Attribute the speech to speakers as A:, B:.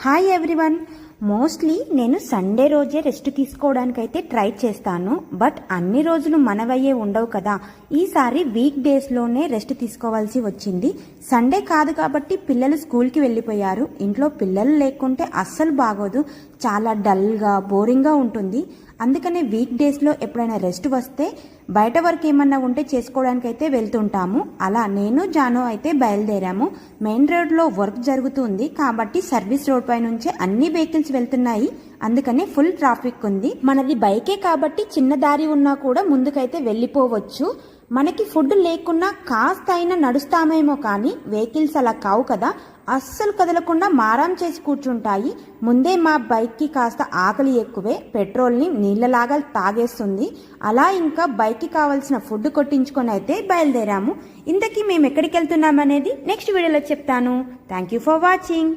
A: Hi everyone. Mostly నేను Sunday రోజే rest తీసుకోవడానికైతే try చేస్తాను. బట్ అన్ని రోజులు మనవయ్యే ఉండవు కదా. ఈసారి వీక్ డేస్లోనే రెస్ట్ తీసుకోవాల్సి వచ్చింది. సండే కాదు కాబట్టి పిల్లలు స్కూల్కి వెళ్ళిపోయారు. ఇంట్లో పిల్లలు లేకుంటే అస్సలు బాగోదు. చాలా డల్గా బోరింగ్గా ఉంటుంది. అందుకనే వీక్ డేస్లో ఎప్పుడైనా రెస్ట్ వస్తే బయట వర్క్ ఏమన్నా ఉంటే చేసుకోవడానికైతే వెళ్తుంటాము. అలా నేను జాను అయితే బయలుదేరాము. మెయిన్ రోడ్లో వర్క్ జరుగుతుంది కాబట్టి సర్వీస్ రోడ్ పై నుంచే అన్ని వెహికల్స్ వెళ్తున్నాయి. అందుకనే ఫుల్ ట్రాఫిక్ ఉంది. మనది బైకే కాబట్టి చిన్న దారి ఉన్నా కూడా ముందుకైతే వెళ్ళిపోవచ్చు. మనకి ఫుడ్ లేకున్నా కాస్త అయినా నడుస్తామేమో కానీ వెహికల్స్ అలా కావు కదా, అస్సలు కదలకుండా మారాం చేసి కూర్చుంటాయి. ముందే మా బైక్కి కాస్త ఆకలి ఎక్కువే, పెట్రోల్ని నీళ్ళలాగా తాగేస్తుంది. అలా ఇంకా బైక్కి కావాల్సిన ఫుడ్ కొట్టించుకొని అయితే బయలుదేరాము. ఇంతకీ మేము ఎక్కడికి వెళ్తున్నామనేది నెక్స్ట్ వీడియోలో చెప్తాను. Thank you for watching.